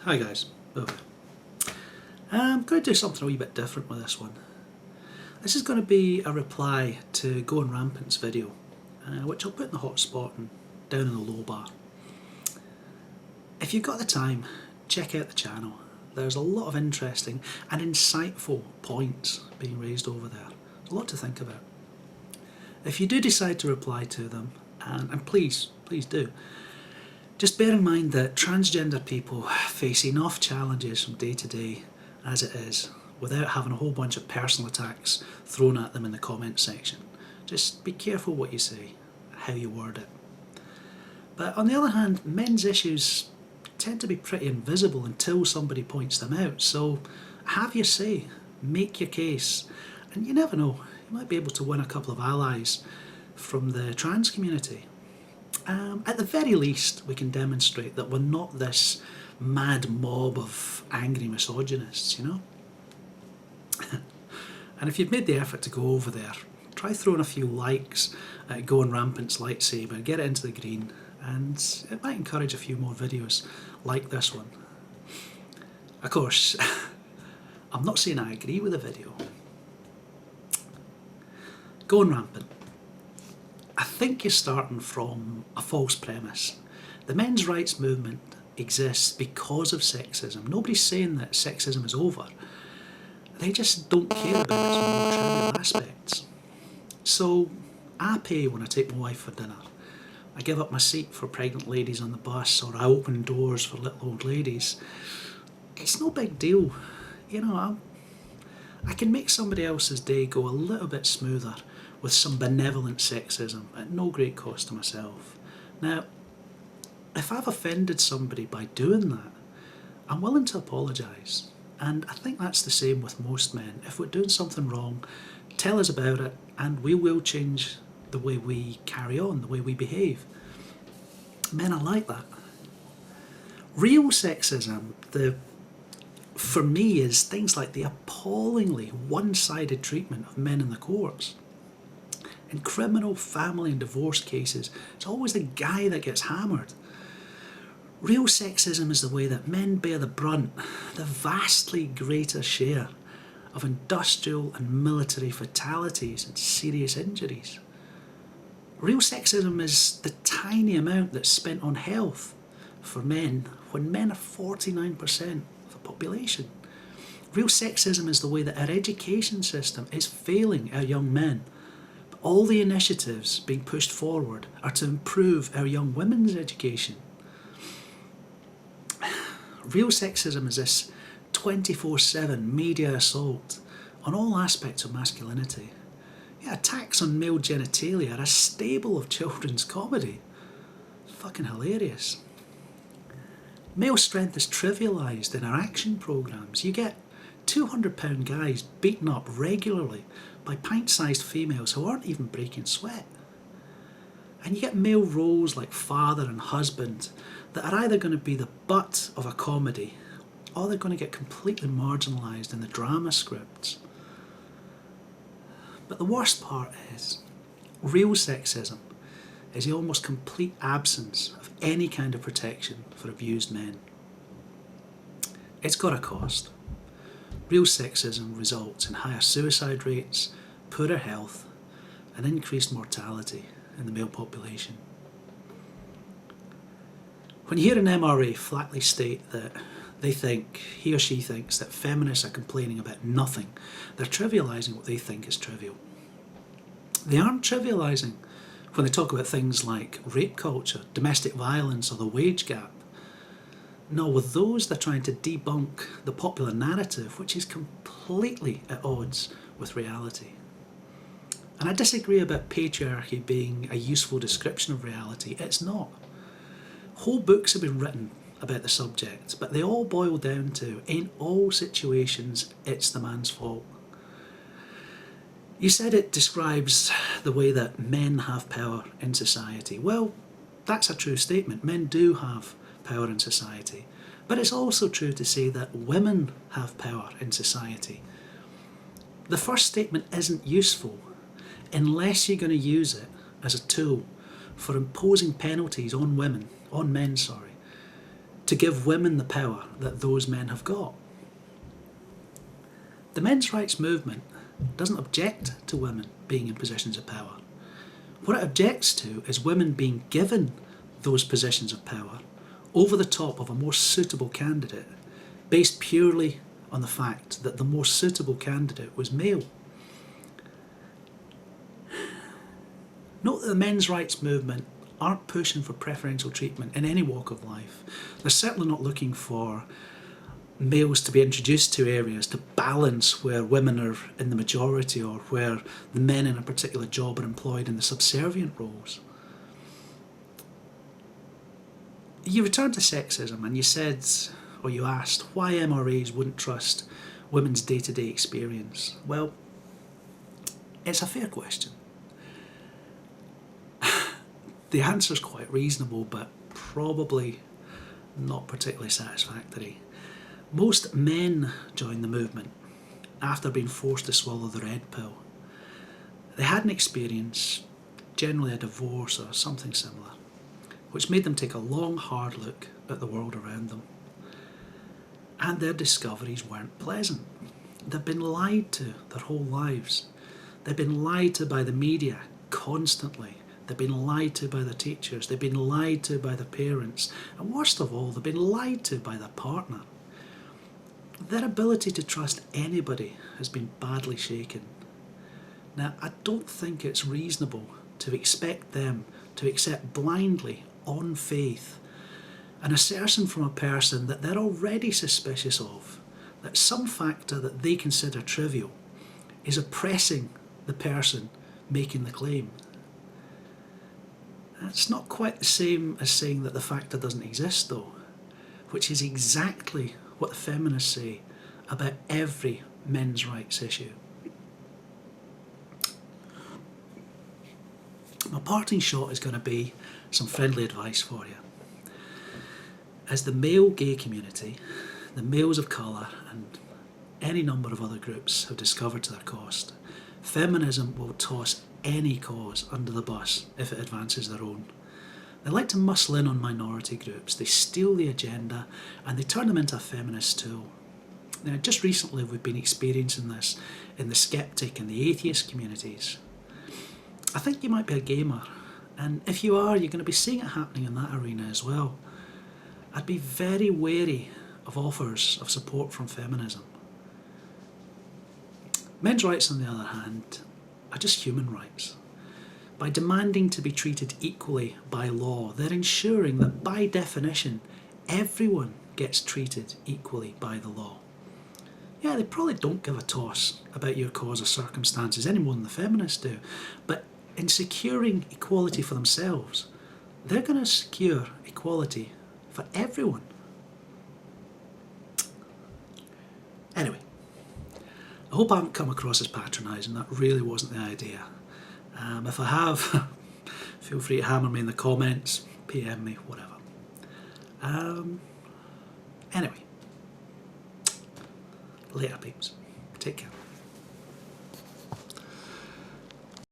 Hi guys. I'm going to do something a wee bit different with this one. This is going to be a reply to GoingRampant's video, which I'll put in the hotspot and down in the low bar. If you've got the time, check out the channel. There's a lot of interesting and insightful points being raised over there. There's a lot to think about. If you do decide to reply to them, and please do, just bear in mind that transgender people face enough challenges from day to day as it is, without having a whole bunch of personal attacks thrown at them in the comment section. Just be careful what you say, how you word it. But on the other hand, men's issues tend to be pretty invisible until somebody points them out, so have your say, make your case, and you never know, you might be able to win a couple of allies from the trans community. At the very least, we can demonstrate that we're not this mad mob of angry misogynists, you know? And if you've made the effort to go over there, try throwing a few likes at GoingRampant's lightsaber, get it into the green, and it might encourage a few more videos like this one. Of course, I'm not saying I agree with the video. GoingRampant. I think you're starting from a false premise. The men's rights movement exists because of sexism. Nobody's saying that sexism is over. They just don't care about its more trivial aspects. So I pay when I take my wife for dinner. I give up my seat for pregnant ladies on the bus, or I open doors for little old ladies. It's no big deal. You know, I can make somebody else's day go a little bit smoother with some benevolent sexism at no great cost to myself. Now, if I've offended somebody by doing that, I'm willing to apologise. And I think that's the same with most men. If we're doing something wrong, tell us about it and we will change the way we carry on, the way we behave. Men are like that. Real sexism, for me, is things like the appallingly one-sided treatment of men in the courts. In criminal, family and divorce cases, it's always the guy that gets hammered. Real sexism is the way that men bear the brunt, the vastly greater share of industrial and military fatalities and serious injuries. Real sexism is the tiny amount that's spent on health for men when men are 49% of the population. Real sexism is the way that our education system is failing our young men. But all the initiatives being pushed forward are to improve our young women's education. Real sexism is this 24/7 media assault on all aspects of masculinity. Yeah, attacks on male genitalia are a staple of children's comedy. Fucking hilarious. Male strength is trivialised in our action programmes. You get 200-pound guys beaten up regularly by pint-sized females who aren't even breaking sweat. And you get male roles like father and husband that are either going to be the butt of a comedy or they're going to get completely marginalised in the drama scripts. But the worst part is, real sexism is the almost complete absence of any kind of protection for abused men. It's got a cost. Real sexism results in higher suicide rates, poorer health, and increased mortality in the male population. When you hear an MRA flatly state that he or she thinks that feminists are complaining about nothing, they're trivialising what they think is trivial. They aren't trivialising when they talk about things like rape culture, domestic violence, or the wage gap. No, with those they're trying to debunk the popular narrative, which is completely at odds with reality. And I disagree about patriarchy being a useful description of reality. It's not. Whole books have been written about the subject, but they all boil down to, in all situations, it's the man's fault. You said it describes the way that men have power in society. Well, that's a true statement. Men do have power in society. But it's also true to say that women have power in society. The first statement isn't useful unless you're going to use it as a tool for imposing penalties on men, to give women the power that those men have got. The men's rights movement doesn't object to women being in positions of power. What it objects to is women being given those positions of power over the top of a more suitable candidate, based purely on the fact that the more suitable candidate was male. Note that the men's rights movement aren't pushing for preferential treatment in any walk of life. They're certainly not looking for males to be introduced to areas to balance where women are in the majority or where the men in a particular job are employed in the subservient roles. You returned to sexism and you said, or you asked, why MRAs wouldn't trust women's day-to-day experience. Well, it's a fair question. The answer's quite reasonable, but probably not particularly satisfactory. Most men join the movement after being forced to swallow the red pill. They had an experience, generally a divorce or something similar, which made them take a long, hard look at the world around them. And their discoveries weren't pleasant. They've been lied to their whole lives. They've been lied to by the media constantly. They've been lied to by their teachers. They've been lied to by their parents. And worst of all, they've been lied to by their partner. Their ability to trust anybody has been badly shaken. Now, I don't think it's reasonable to expect them to accept blindly, on faith, an assertion from a person that they're already suspicious of, that some factor that they consider trivial is oppressing the person making the claim. That's not quite the same as saying that the factor doesn't exist though, which is exactly what the feminists say about every men's rights issue. My parting shot is going to be some friendly advice for you. As the male gay community, the males of colour and any number of other groups have discovered to their cost, feminism will toss any cause under the bus if it advances their own. They like to muscle in on minority groups, they steal the agenda and they turn them into a feminist tool. Now, just recently we've been experiencing this in the skeptic and the atheist communities. I think you might be a gamer, and if you are, you're going to be seeing it happening in that arena as well. I'd be very wary of offers of support from feminism. Men's rights, on the other hand, are just human rights. By demanding to be treated equally by law, they're ensuring that by definition, everyone gets treated equally by the law. Yeah, they probably don't give a toss about your cause or circumstances any more than the feminists do, but in securing equality for themselves, they're going to secure equality for everyone. Anyway, I hope I haven't come across as patronising. That really wasn't the idea. If I have, feel free to hammer me in the comments, PM me, whatever. Anyway, later peeps. Take care.